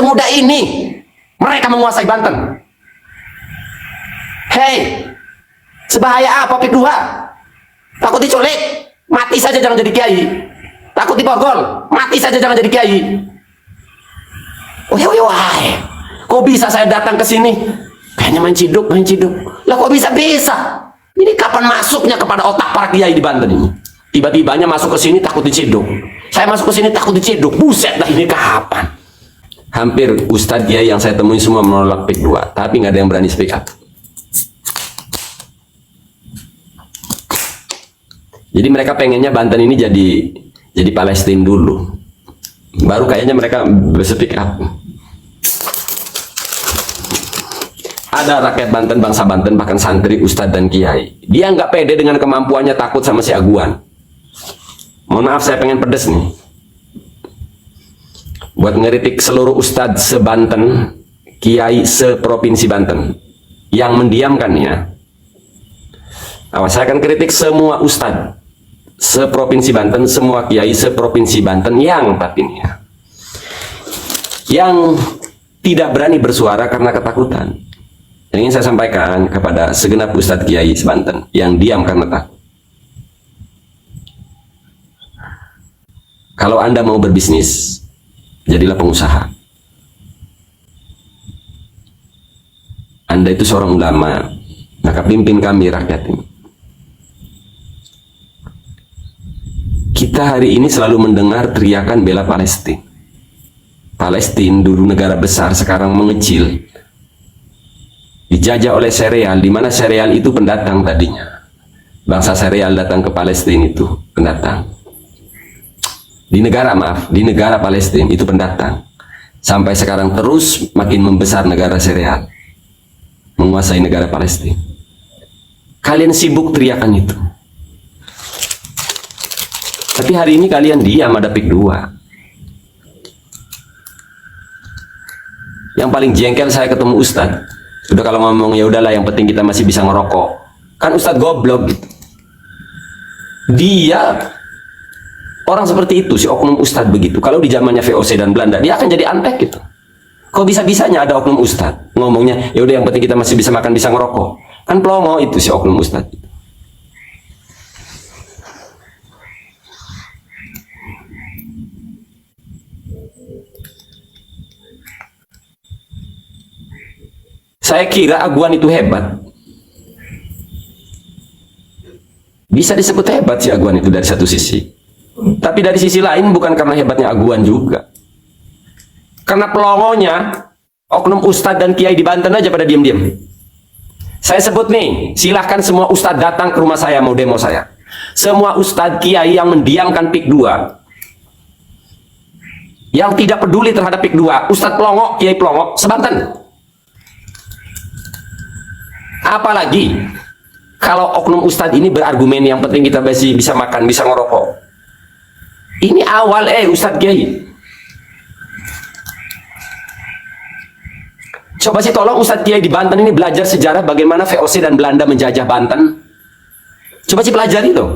semudah ini mereka menguasai Banten. Hei, sebahaya apa PIK 2? Takut diculik, mati saja jangan jadi kiai. Takut diborgol, mati saja jangan jadi kiai. Wah, kok bisa saya datang ke sini? Kayaknya main ciduk. Lah kok bisa? Ini kapan masuknya kepada otak para kiai di Banten ini? Tiba-tibanya masuk ke sini takut diciduk. Saya masuk ke sini takut diciduk. Buset dah, ini kapan? Hampir ustadz kiai yang saya temui semua menolak PIK 2, tapi nggak ada yang berani speak up. Jadi mereka pengennya Banten ini jadi Palestina dulu, baru kayaknya mereka speak up. Ada rakyat Banten, bangsa Banten, bahkan santri, ustadz dan kiai, dia nggak pede dengan kemampuannya, takut sama si Aguan. Mohon maaf, saya pengen pedes nih buat ngeritik seluruh ustadz se-Banten, kiai se-provinsi Banten yang mendiamkannya. Awas, saya akan kritik semua ustadz se-provinsi Banten, semua kiai se-provinsi Banten yang batinnya, yang tidak berani bersuara karena ketakutan. Yang ingin saya sampaikan kepada segenap ustadz kiai se-Banten yang diam karena takut. Kalau Anda mau berbisnis, jadilah pengusaha. Anda itu seorang ulama, maka pimpin kami rakyat ini. Kita hari ini selalu mendengar teriakan bela Palestina. Palestina dulu negara besar, sekarang mengecil. Dijajah oleh sereal, di mana sereal itu pendatang tadinya. Bangsa sereal datang ke Palestina itu pendatang. Di negara Palestina itu pendatang. Sampai sekarang terus makin membesar negara sereal, menguasai negara Palestina. Kalian sibuk teriakan itu. Tapi hari ini kalian diam, ada PIK 2. Yang paling jengkel saya ketemu ustadz. Udah kalau ngomong ya udahlah, yang penting kita masih bisa ngerokok. Kan ustadz goblok gitu. Dia orang seperti itu, si oknum ustadz begitu. Kalau di zamannya VOC dan Belanda, dia akan jadi antek gitu. Kok bisa-bisanya ada oknum ustadz ngomongnya ya udah yang penting kita masih bisa makan, bisa ngerokok. Kan pelongo itu si oknum ustadz itu. Saya kira Aguan itu hebat. Bisa disebut hebat si Aguan itu dari satu sisi. Tapi dari sisi lain bukan karena hebatnya Aguan juga. Karena pelongonya, oknum ustadz dan kiai di Banten aja pada diam-diam. Saya sebut nih, silahkan semua ustadz datang ke rumah saya mau demo saya. Semua ustadz kiai yang mendiamkan PIK 2, yang tidak peduli terhadap PIK 2, ustadz pelongo, kiai pelongo, se-Banten. Apalagi kalau oknum ustadz ini berargumen yang penting kita masih bisa makan, bisa ngerokok. Ini awal ustadz kiai. Coba sih tolong ustadz kiai di Banten ini belajar sejarah bagaimana VOC dan Belanda menjajah Banten. Coba sih pelajari itu.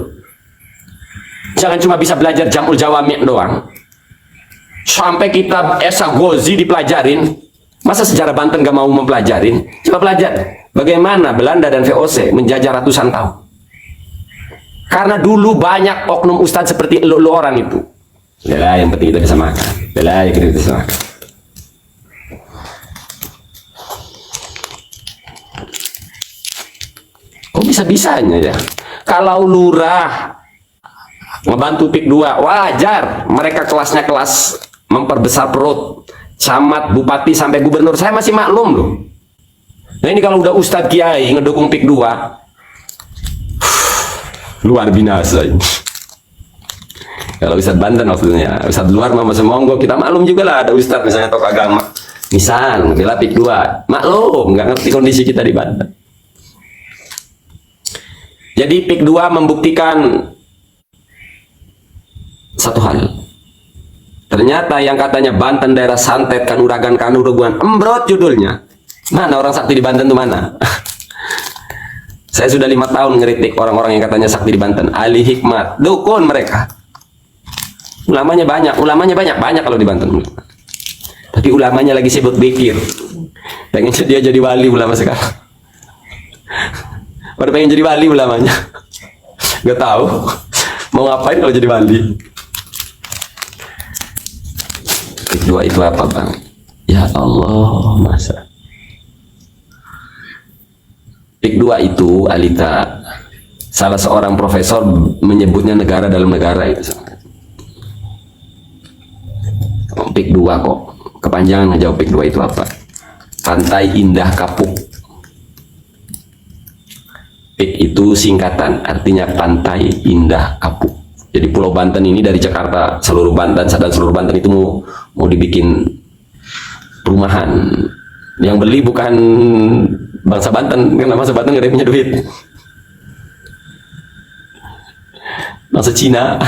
Jangan cuma bisa belajar Jamul Jawami doang. Sampai kitab Esa Ghozi dipelajarin. Masa sejarah Banten gak mau mempelajarin? Coba belajar bagaimana Belanda dan VOC menjajah ratusan tahun. Karena dulu banyak oknum ustadz seperti lo orang itu. Yalah, yang penting kita bisa makan. Yalah, yang kita bisa makan. Kok bisa-bisanya ya? Kalau lurah ngebantu PIK 2, wajar. Mereka kelasnya kelas memperbesar perut. Camat, bupati, sampai gubernur, saya masih maklum loh. Nah ini kalau udah ustadz kiai ngedukung PIK 2, luar binasa ini. Kalau ustadz Banten maksudnya, ustadz luar mah masih monggo, kita maklum juga lah ada ustadz misalnya tokoh agama, misal bela PIK 2, maklum, nggak ngerti kondisi kita di Banten. Jadi PIK 2 membuktikan satu hal. Ternyata yang katanya Banten daerah santet, kanuragan, kanuruguan, embrot judulnya. Mana orang sakti di Banten tuh mana? Saya sudah 5 tahun ngeritik orang-orang yang katanya sakti di Banten. Ahli hikmat, dukun mereka. Ulamanya banyak kalau di Banten. Tapi ulamanya lagi sibuk pikir. Pengen dia jadi wali ulama sekarang. Pada pengen jadi wali ulamanya. Gak tahu mau ngapain kalau jadi wali. Pik 2 itu apa bang? Ya Allah, masa Pik 2 itu Alita, salah seorang profesor menyebutnya negara dalam negara itu. Pik 2 kok kepanjangan, ngejawab Pik 2 itu apa? Pantai Indah Kapuk. Pik itu singkatan, artinya Pantai Indah Kapuk. Jadi Pulau Banten ini dari Jakarta, seluruh Banten dan seluruh Banten itu mau dibikin perumahan. Yang beli bukan bangsa Banten, karena bangsa Banten gak ada punya duit. Bangsa Cina.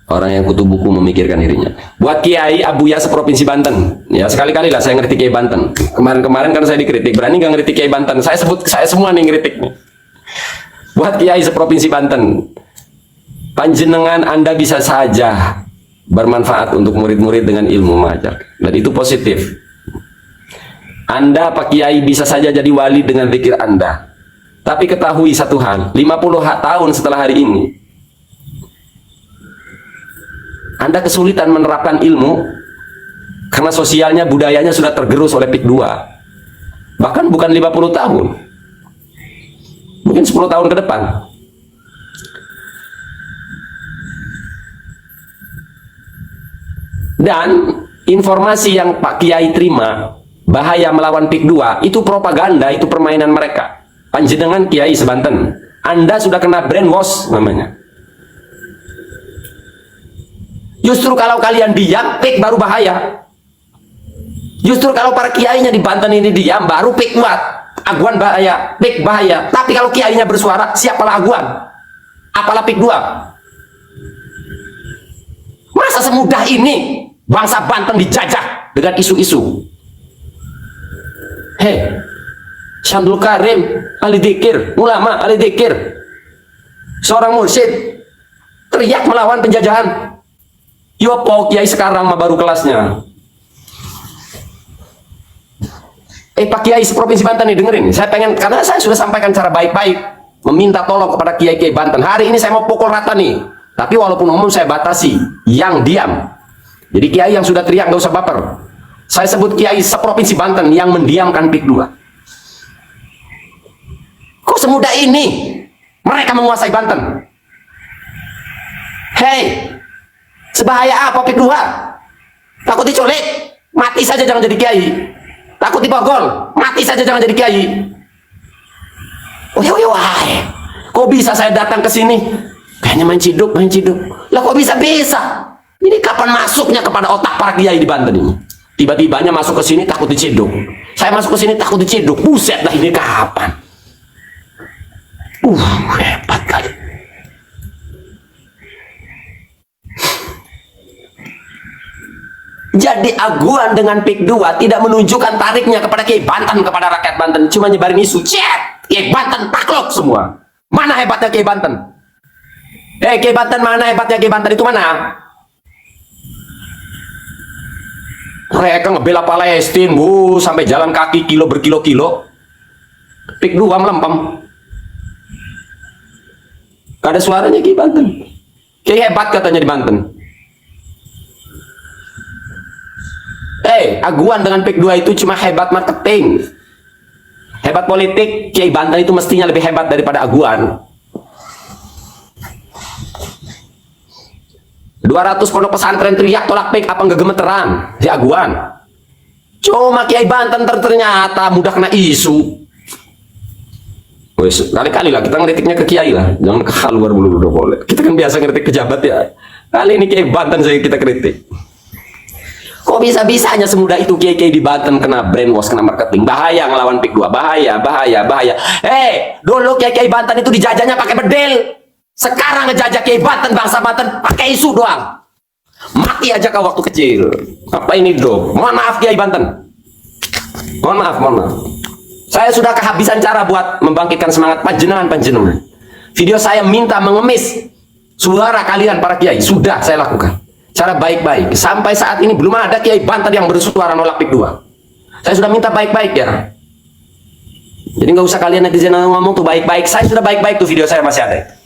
Orang yang kutu buku memikirkan dirinya. Buat Kiai Abuya seprovinsi Banten, ya sekali-kali lah saya ngeritik Kiai Banten. Kemarin-kemarin kan saya dikritik, berani gak ngeritik Kiai Banten? Saya semua nih ngeritik. Buat Kiai seprovinsi Banten, panjenengan Anda bisa saja bermanfaat untuk murid-murid dengan ilmu mengajar, dan itu positif. Anda Pak Kiai bisa saja jadi wali dengan zikir Anda. Tapi ketahui satu hal, 50 tahun setelah hari ini Anda kesulitan menerapkan ilmu karena sosialnya, budayanya sudah tergerus oleh Pik 2. Bahkan bukan 50 tahun, mungkin 10 tahun ke depan. Dan informasi yang Pak Kiai terima bahaya melawan Pik 2 itu propaganda, itu permainan mereka. Panjenengan Kiai sebanten, Anda sudah kena brainwash namanya. Justru kalau kalian diam, Pik baru bahaya. Justru kalau para kiainya di Banten ini diam, baru Pik kuat. Aguan bahaya, Pik bahaya. Tapi kalau kiainya bersuara, siapalah Aguan? Apalah Pik 2? Masa semudah ini bangsa Banten dijajah dengan isu-isu? Hei, Syamsul Karim, ahli dzikir, ulama, ahli dzikir, seorang mursyid, teriak melawan penjajahan. Yopo Kiai sekarang mah baru kelasnya. Pak Kiai seprovinsi Banten nih, dengerin. Saya pengen, karena saya sudah sampaikan cara baik-baik, meminta tolong kepada Kiai-Kiai Banten. Hari ini saya mau pukul rata nih. Tapi walaupun umum saya batasi, yang diam. Jadi Kiai yang sudah teriak nggak usah baper. Saya sebut Kiai seprovinsi Banten yang mendiamkan Pik 2. Kok semudah ini mereka menguasai Banten? Hei, sebahaya apa Pik 2? Takut diculik, mati saja jangan jadi Kiai. Takut dibogol, mati saja jangan jadi Kiai. Wah, kok bisa saya datang ke sini? Kayaknya main ciduk. Lah kok bisa? Ini kapan masuknya kepada otak para Kiai di Banten ini? Tiba-tibanya masuk ke sini takut diciduk. Saya masuk ke sini takut diciduk. Buset dah, ini kapan? Hebat kali. Jadi Aguan dengan Pik 2 tidak menunjukkan tariknya kepada Kiai Banten, kepada rakyat Banten, cuma nyebarin isu. Kiai Banten takluk semua. Mana hebatnya Kiai Banten? Kiai Banten, mana hebatnya Kiai Banten itu mana? Mereka ngebela Palestina, sampai jalan kaki berkilo-kilo. Pik 2 melempem. Gak ada suaranya Kiai Banten. Kiai hebat katanya di Banten. Aguan dengan Pik 2 itu cuma hebat marketing, hebat politik. Kiai Banten itu mestinya lebih hebat daripada Aguan. 200 pondok pesantren teriak tolak Pik, apa nggak gemeteran si Aguan? Cuma Kiai Banten ternyata mudah kena isu. Wes, kali-kali lah kita ngeritiknya ke Kiai lah, jangan ke hal luar dulu udah boleh. Kita kan biasa ngeritik ke jabat ya. Kali ini Kiai Banten saya kita kritik. Kok bisa-bisanya semudah itu Kiai-Kiai di Banten kena brainwash, kena marketing? Bahaya ngelawan Pik 2, bahaya. Dulu Kiai-Kiai Banten itu dijajahnya pakai bedil. Sekarang ngejajah Kiai Banten, bangsa Banten pakai isu doang. Mati aja kau waktu kecil. Apa ini dong? Mohon maaf Kiai Banten. Mohon maaf. Saya sudah kehabisan cara buat membangkitkan semangat panjenengan. Video saya minta mengemis Suara kalian para kiai sudah saya lakukan cara baik-baik. Sampai saat ini belum ada kiai Banten yang bersuara nolak PIK 2. Saya sudah minta baik-baik ya. Jadi nggak usah kalian netizen ngomong tuh baik-baik. Saya sudah baik-baik tuh, video saya masih ada.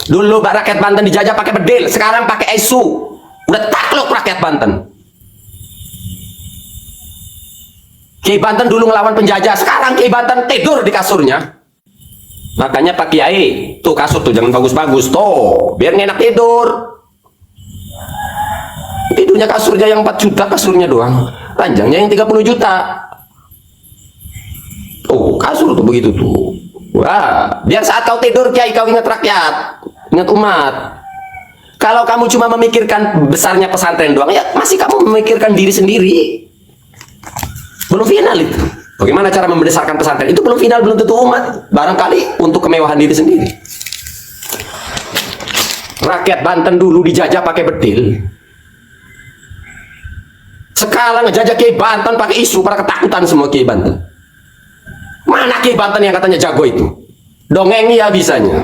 Dulu rakyat Banten dijajah pakai bedil, sekarang pakai isu. Udah takluk rakyat Banten. Kiai Banten dulu ngelawan penjajah, sekarang Kiai Banten tidur di kasurnya. Makanya Pak Kiai, tuh kasur tuh jangan bagus-bagus tuh, biar enak tidur. Tidurnya kasurnya yang 4 juta kasurnya doang, ranjangnya yang 30 juta. Oh, kasur tuh begitu tuh. Wah, biar saat kau tidur Kiai kau ingat rakyat, ingat umat. Kalau kamu cuma memikirkan besarnya pesantren doang, ya masih kamu memikirkan diri sendiri. Belum final itu. Bagaimana cara membesarkan pesantren? Itu belum final, belum tentu umat. Barangkali untuk kemewahan diri sendiri. Rakyat Banten dulu dijajah pakai bedil. Sekarang ngejajah Kiai Banten pakai isu, para ketakutan semua Kiai Banten. Mana Kiai Banten yang katanya jago itu? Dongeng ya bisanya.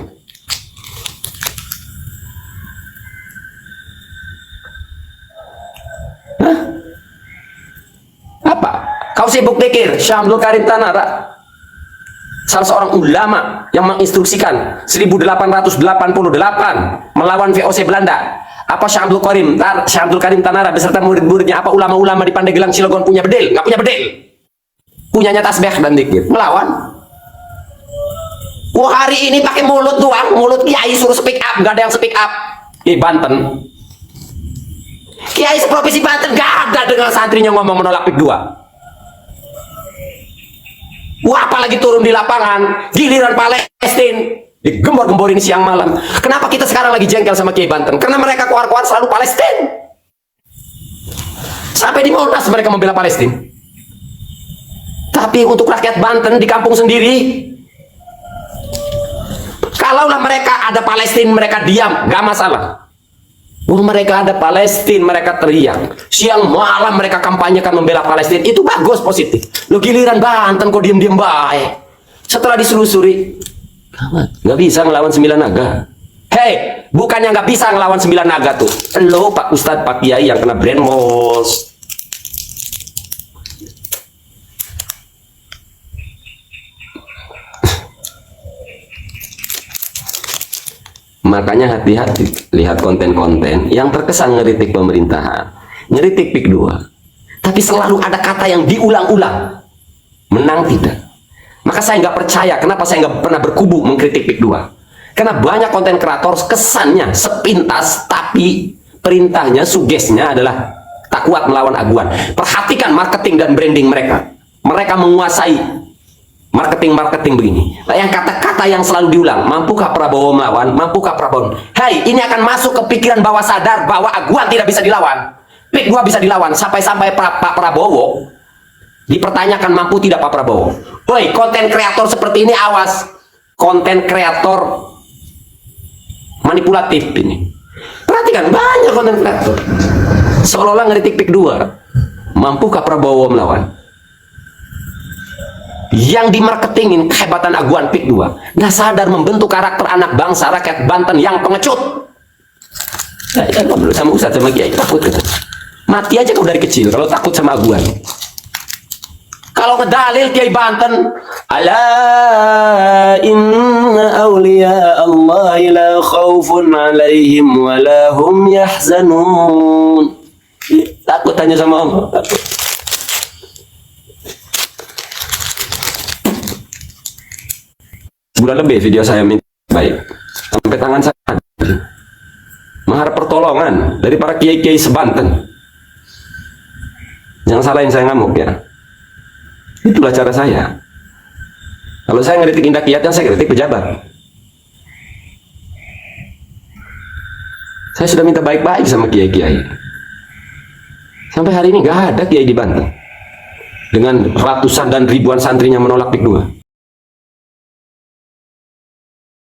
Hah? Apa? Kau sibuk pikir Syamsul Karim Tanara, salah seorang ulama yang menginstruksikan 1888 melawan VOC Belanda. Apa Syamsul Karim Tanara beserta murid-muridnya, apa ulama-ulama di Pandeglang Cilegon punya bedil? Nggak punya bedil. Punyanya tasbih dan dikit. Melawan. Wah, hari ini pakai mulut doang, mulut kiai suruh speak up, nggak ada yang speak up. Kiai Banten. Kiai seprovinsi Banten nggak ada dengan santrinya ngomong menolak PIK 2. Wah, apalagi turun di lapangan, giliran Palestina digembor-gemborin siang malam. Kenapa kita sekarang lagi jengkel sama Kiai Banten? Karena mereka keluar-keluar selalu Palestina. Sampai di Monas mereka membela Palestina. Tapi untuk rakyat Banten di kampung sendiri, kalaulah mereka ada Palestina mereka diam, gak masalah. Mereka ada Palestina, mereka teriak. Siang malam mereka kampanyekan membela Palestina. Itu bagus, positif. Lo giliran Banten kok diem-diem baik. Setelah diselusuri, nggak bisa ngelawan 9 naga. Hei, bukannya nggak bisa ngelawan 9 naga tuh. Lo Pak Ustadz, Pak Kiai yang kena brainwash. Makanya hati-hati lihat konten-konten yang terkesan ngeritik pemerintahan, ngeritik PIK 2, tapi selalu ada kata yang diulang-ulang, menang tidak. Maka saya nggak percaya kenapa saya nggak pernah berkubu mengkritik PIK 2, karena banyak konten kreator kesannya sepintas, tapi perintahnya, sugesnya adalah tak kuat melawan aguan. Perhatikan marketing dan branding mereka. Mereka menguasai marketing begini. Yang kata-kata yang selalu diulang, mampukah Prabowo melawan? Mampukah Prabowo? Hai, ini akan masuk ke pikiran bawah sadar bahwa aguan tidak bisa dilawan. PIK 2 bisa dilawan. Sampai-sampai Pak Prabowo dipertanyakan mampu tidak Pak Prabowo. Woi, konten kreator seperti ini awas. Konten kreator manipulatif ini. Perhatikan, banyak konten kreator seolah-olah ngeritik PIK 2. Mampukah Prabowo melawan? Yang dimarketingin kehebatan aguan PIK 2, nggak sadar membentuk karakter anak bangsa rakyat Banten yang pengecut. Saya ngobrol sama Ustadz sama Kiai, takut gitu. Mati aja kau dari kecil kalau takut sama aguan. Kalau ngedalil Kiai Banten, ala inna awliya Allah la khaufun alaihim wa la hum yahzanun. Takut tanya sama Allah, takut. Bulan lebih video saya minta baik sampai tangan saya mengharap pertolongan dari para kiai-kiai sebanten. Jangan salahin saya ngamuk ya. Itulah cara saya. Kalau saya ngeritik Indah Kiat, yang saya kritik pejabat. Saya sudah minta baik-baik sama kiai-kiai. Sampai hari ini nggak ada kiai di Banten dengan ratusan dan ribuan santrinya menolak PIK 2.